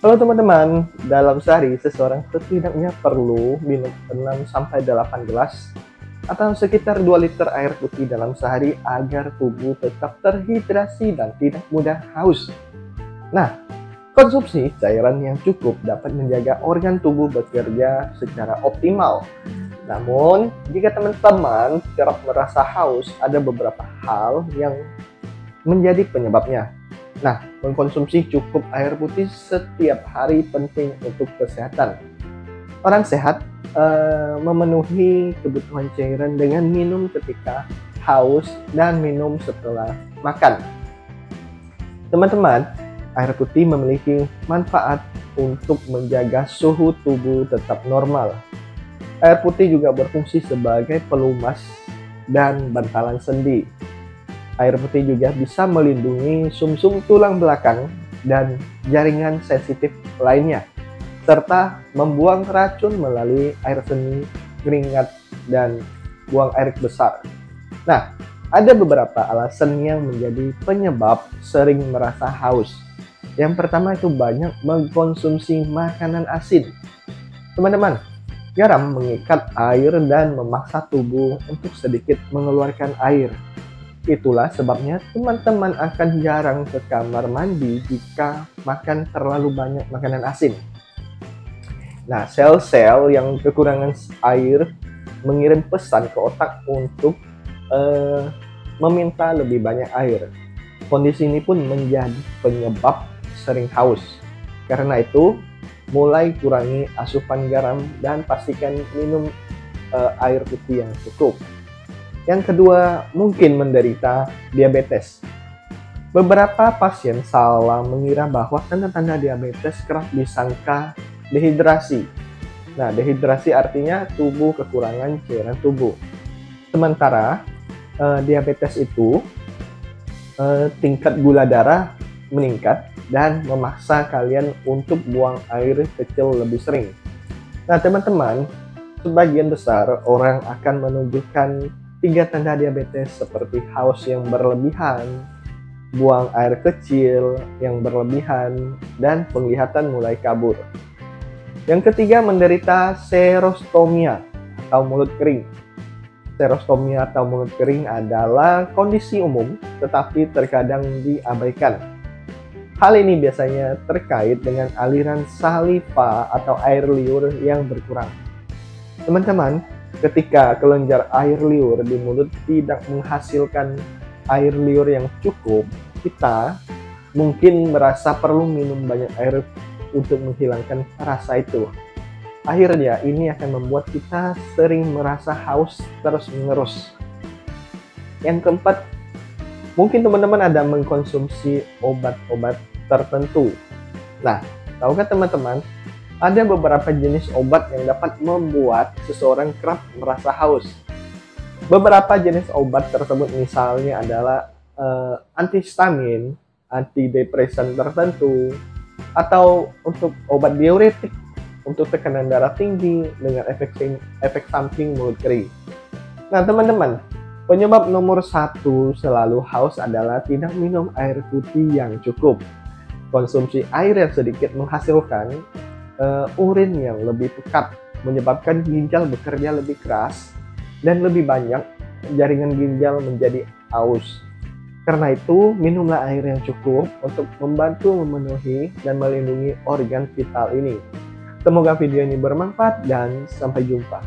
Halo teman-teman, dalam sehari seseorang setidaknya perlu minum 6-8 gelas atau sekitar 2 liter air putih dalam sehari agar tubuh tetap terhidrasi dan tidak mudah haus. Nah, konsumsi cairan yang cukup dapat menjaga organ tubuh bekerja secara optimal. Namun, jika teman-teman kerap merasa haus, ada beberapa hal yang menjadi penyebabnya. Nah, mengkonsumsi cukup air putih setiap hari penting untuk kesehatan. Orang sehat memenuhi kebutuhan cairan dengan minum ketika haus dan minum setelah makan. Teman-teman, air putih memiliki manfaat untuk menjaga suhu tubuh tetap normal. Air putih juga berfungsi sebagai pelumas dan bantalan sendi. Air putih juga bisa melindungi sumsum tulang belakang dan jaringan sensitif lainnya, serta membuang racun melalui air seni, keringat, dan buang air besar. Nah, ada beberapa alasan yang menjadi penyebab sering merasa haus. Yang pertama itu banyak mengkonsumsi makanan asin. Teman-teman, garam mengikat air dan memaksa tubuh untuk sedikit mengeluarkan air. Itulah sebabnya teman-teman akan jarang ke kamar mandi jika makan terlalu banyak makanan asin. Nah, sel-sel yang kekurangan air mengirim pesan ke otak untuk meminta lebih banyak air. Kondisi ini pun menjadi penyebab sering haus. Karena itu, mulai kurangi asupan garam dan pastikan minum air putih yang cukup. Yang kedua, mungkin menderita diabetes. Beberapa pasien salah mengira bahwa tanda-tanda diabetes kerap disangka dehidrasi. Nah, dehidrasi artinya tubuh kekurangan cairan tubuh. Sementara diabetes itu tingkat gula darah meningkat dan memaksa kalian untuk buang air kecil lebih sering. Nah, teman-teman, sebagian besar orang akan menunjukkan 3 tanda diabetes seperti haus yang berlebihan, buang air kecil yang berlebihan, dan penglihatan mulai kabur. Yang ketiga, menderita xerostomia atau mulut kering. Xerostomia atau mulut kering adalah kondisi umum tetapi terkadang diabaikan. Hal ini biasanya terkait dengan aliran saliva atau air liur yang berkurang. Teman-teman, ketika kelenjar air liur di mulut tidak menghasilkan air liur yang cukup, kita mungkin merasa perlu minum banyak air untuk menghilangkan rasa itu. Akhirnya, ini akan membuat kita sering merasa haus terus-menerus. Yang keempat, mungkin teman-teman ada mengkonsumsi obat-obat tertentu. Nah, tahukah teman-teman, ada beberapa jenis obat yang dapat membuat seseorang kerap merasa haus. Beberapa jenis obat tersebut misalnya adalah antihistamin, antidepresan tertentu, atau untuk obat diuretik untuk tekanan darah tinggi dengan efek samping mulut kering. Nah, teman-teman, penyebab nomor 1 selalu haus adalah tidak minum air putih yang cukup. Konsumsi air yang sedikit menghasilkan urin yang lebih pekat, menyebabkan ginjal bekerja lebih keras dan lebih banyak jaringan ginjal menjadi aus. Karena itu, minumlah air yang cukup untuk membantu memenuhi dan melindungi organ vital ini. Semoga video ini bermanfaat dan sampai jumpa.